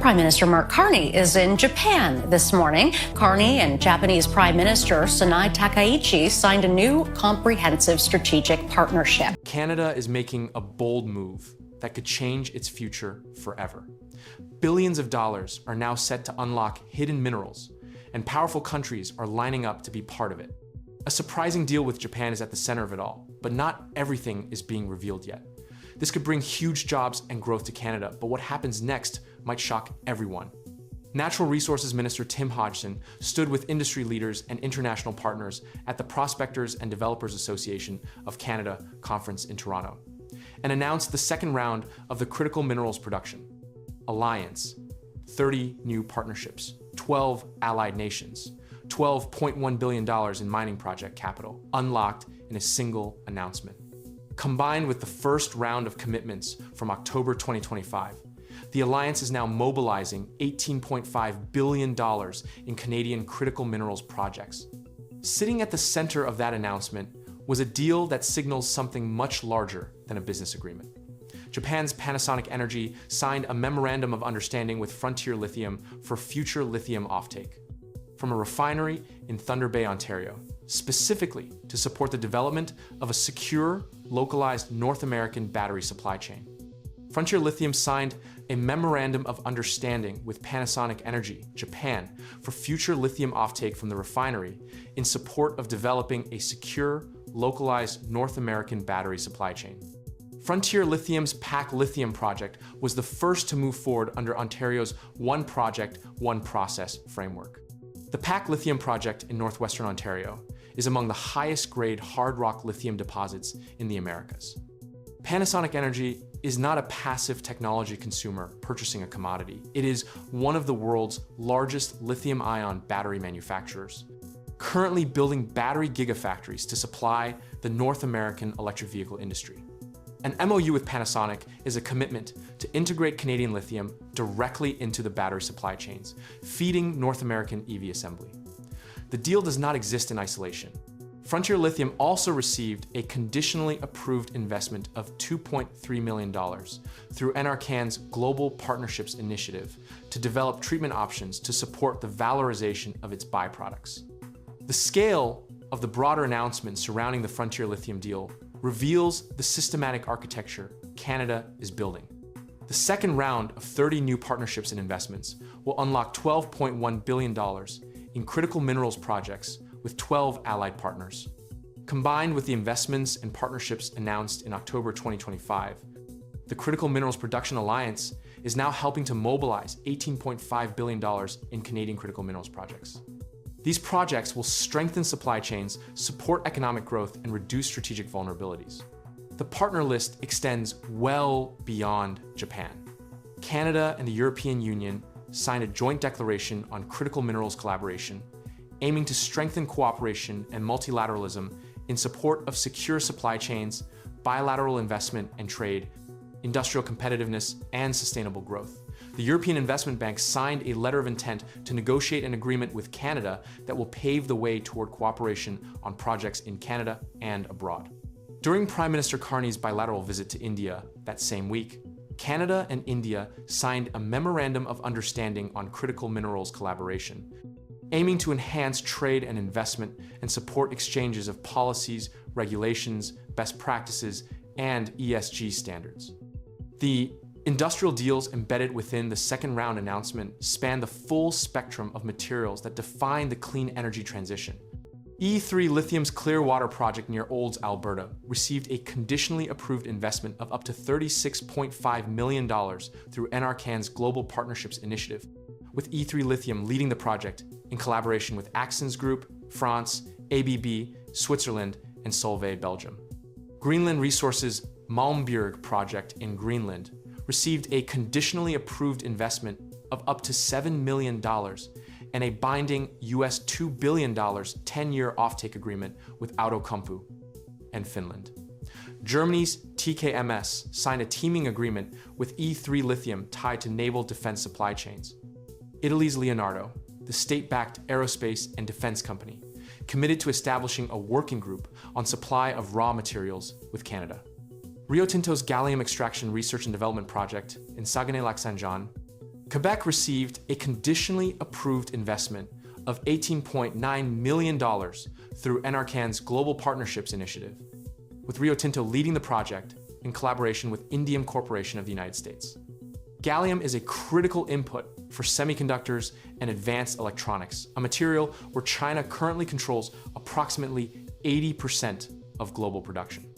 Prime Minister Mark Carney is in Japan this morning. Carney and Japanese Prime Minister Sanae Takaichi signed a new comprehensive strategic partnership. Canada is making a bold move that could change its future forever. Billions of dollars are now set to unlock hidden minerals, and powerful countries are lining up to be part of it. A surprising deal with Japan is at the center of it all, but not everything is being revealed yet. This could bring huge jobs and growth to Canada, but what happens next might shock everyone. Natural Resources Minister Tim Hodgson stood with industry leaders and international partners at the Prospectors and Developers Association of Canada conference in Toronto, and announced the second round of the Critical Minerals Production Alliance, 30 new partnerships, 12 allied nations, $12.1 billion in mining project capital, unlocked in a single announcement. Combined with the first round of commitments from October 2025, the Alliance is now mobilizing $18.5 billion in Canadian critical minerals projects. Sitting at the center of that announcement was a deal that signals something much larger than a business agreement. Japan's Panasonic Energy signed a memorandum of understanding with Frontier Lithium for future lithium offtake from a refinery in Thunder Bay, Ontario, specifically to support the development of a secure, localized North American battery supply chain. Frontier Lithium signed a memorandum of understanding with Panasonic Energy, Japan, for future lithium offtake from the refinery in support of developing a secure, localized North American battery supply chain. Frontier Lithium's PAC Lithium project was the first to move forward under Ontario's One Project, One Process framework. The PAC Lithium project in northwestern Ontario is among the highest grade hard rock lithium deposits in the Americas. Panasonic Energy is not a passive technology consumer purchasing a commodity. It is one of the world's largest lithium-ion battery manufacturers, currently building battery gigafactories to supply the North American electric vehicle industry. An MOU with Panasonic is a commitment to integrate Canadian lithium directly into the battery supply chains, feeding North American EV assembly. The deal does not exist in isolation. Frontier Lithium also received a conditionally approved investment of $2.3 million through NRCan's Global Partnerships Initiative to develop treatment options to support the valorization of its byproducts. The scale of the broader announcement surrounding the Frontier Lithium deal reveals the systematic architecture Canada is building. The second round of 30 new partnerships and investments will unlock $12.1 billion in critical minerals projects with 12 allied partners. Combined with the investments and partnerships announced in October 2025, the Critical Minerals Production Alliance is now helping to mobilize $18.5 billion in Canadian critical minerals projects. These projects will strengthen supply chains, support economic growth, and reduce strategic vulnerabilities. The partner list extends well beyond Japan. Canada and the European Union signed a joint declaration on critical minerals collaboration, aiming to strengthen cooperation and multilateralism in support of secure supply chains, bilateral investment and trade, industrial competitiveness, and sustainable growth. The European Investment Bank signed a letter of intent to negotiate an agreement with Canada that will pave the way toward cooperation on projects in Canada and abroad. During Prime Minister Carney's bilateral visit to India that same week, Canada and India signed a memorandum of understanding on critical minerals collaboration, aiming to enhance trade and investment and support exchanges of policies, regulations, best practices, and ESG standards. The industrial deals embedded within the second round announcement span the full spectrum of materials that define the clean energy transition. E3 Lithium's Clearwater project near Olds, Alberta, received a conditionally approved investment of up to $36.5 million through NRCan's Global Partnerships Initiative, with E3 Lithium leading the project in collaboration with Axens Group, France, ABB, Switzerland, and Solvay, Belgium. Greenland Resources' Malmbjerg project in Greenland received a conditionally approved investment of up to $7 million and a binding US $2 billion 10-year offtake agreement with Outokumpu and Finland. Germany's TKMS signed a teaming agreement with E3 Lithium tied to naval defense supply chains. Italy's Leonardo, the state-backed aerospace and defense company, committed to establishing a working group on supply of raw materials with Canada. Rio Tinto's gallium extraction research and development project in Saguenay-Lac-Saint-Jean Quebec received a conditionally approved investment of $18.9 million through NRCan's Global Partnerships Initiative, with Rio Tinto leading the project in collaboration with Indium Corporation of the United States. Gallium is a critical input for semiconductors and advanced electronics, a material where China currently controls approximately 80% of global production.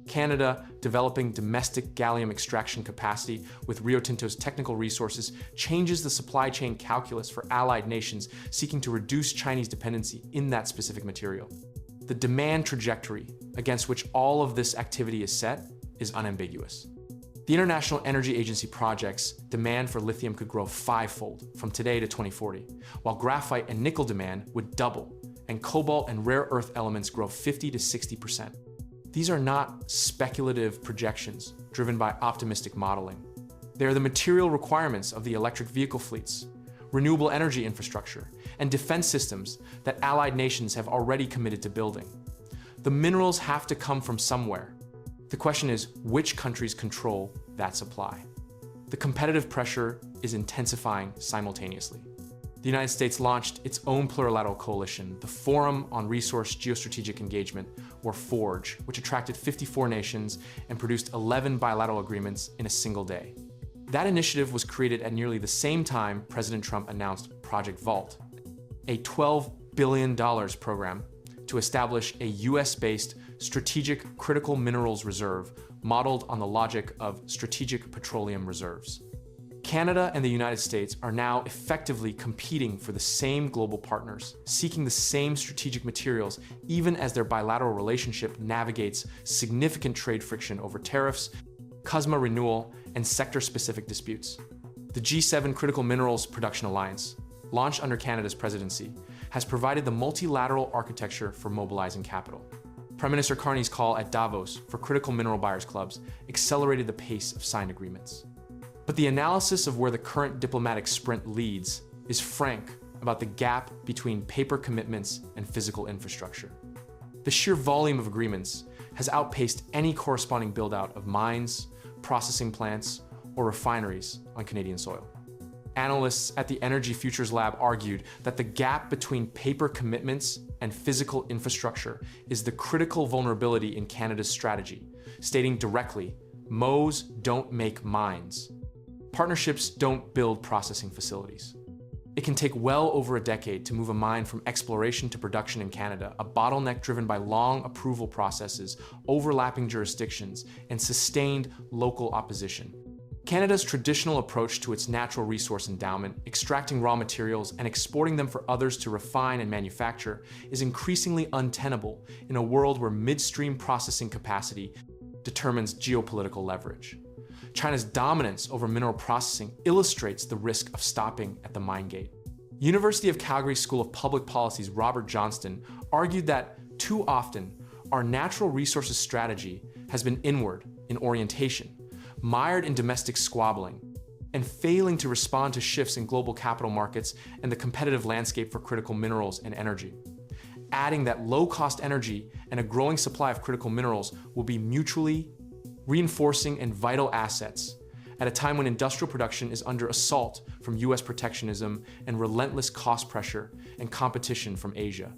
Canada, developing domestic gallium extraction capacity with Rio Tinto's technical resources, changes the supply chain calculus for allied nations seeking to reduce Chinese dependency in that specific material. The demand trajectory against which all of this activity is set is unambiguous. The International Energy Agency projects demand for lithium could grow fivefold from today to 2040, while graphite and nickel demand would double, and cobalt and rare earth elements grow 50 to 60%. These are not speculative projections driven by optimistic modeling. They are the material requirements of the electric vehicle fleets, renewable energy infrastructure, and defense systems that allied nations have already committed to building. The minerals have to come from somewhere. The question is, which countries control that supply? The competitive pressure is intensifying simultaneously. The United States launched its own plurilateral coalition, the Forum on Resource Geostrategic Engagement, or FORGE, which attracted 54 nations and produced 11 bilateral agreements in a single day. That initiative was created at nearly the same time President Trump announced Project Vault, a $12 billion program to establish a US-based strategic critical minerals reserve modeled on the logic of strategic petroleum reserves. Canada and the United States are now effectively competing for the same global partners, seeking the same strategic materials, even as their bilateral relationship navigates significant trade friction over tariffs, CUSMA renewal, and sector-specific disputes. The G7 Critical Minerals Production Alliance, launched under Canada's presidency, has provided the multilateral architecture for mobilizing capital. Prime Minister Carney's call at Davos for critical mineral buyers clubs accelerated the pace of signed agreements. But the analysis of where the current diplomatic sprint leads is frank about the gap between paper commitments and physical infrastructure. The sheer volume of agreements has outpaced any corresponding build-out of mines, processing plants, or refineries on Canadian soil. Analysts at the Energy Futures Lab argued that the gap between paper commitments and physical infrastructure is the critical vulnerability in Canada's strategy, stating directly, "Mo's don't make mines. Partnerships don't build processing facilities." It can take well over a decade to move a mine from exploration to production in Canada, a bottleneck driven by long approval processes, overlapping jurisdictions, and sustained local opposition. Canada's traditional approach to its natural resource endowment, extracting raw materials and exporting them for others to refine and manufacture, is increasingly untenable in a world where midstream processing capacity determines geopolitical leverage. China's dominance over mineral processing illustrates the risk of stopping at the mine gate. University of Calgary School of Public Policy's Robert Johnston argued that too often our natural resources strategy has been inward in orientation, mired in domestic squabbling, and failing to respond to shifts in global capital markets and the competitive landscape for critical minerals and energy. Adding that low-cost energy and a growing supply of critical minerals will be mutually reinforcing and vital assets at a time when industrial production is under assault from US protectionism and relentless cost pressure and competition from Asia.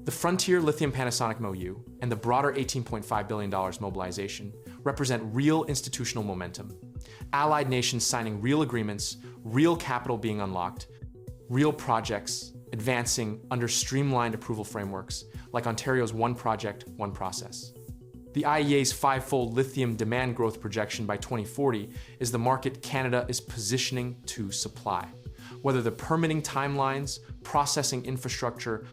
The Frontier Lithium Panasonic MOU and the broader $18.5 billion mobilization represent real institutional momentum. Allied nations signing real agreements, real capital being unlocked, real projects advancing under streamlined approval frameworks like Ontario's One Project, One Process. The IEA's five-fold lithium demand growth projection by 2040 is the market Canada is positioning to supply. Whether the permitting timelines, processing infrastructure,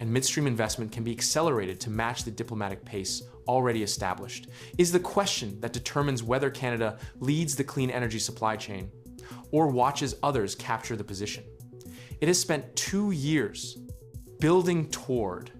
and midstream investment can be accelerated to match the diplomatic pace already established is the question that determines whether Canada leads the clean energy supply chain or watches others capture the position. It has spent 2 years building toward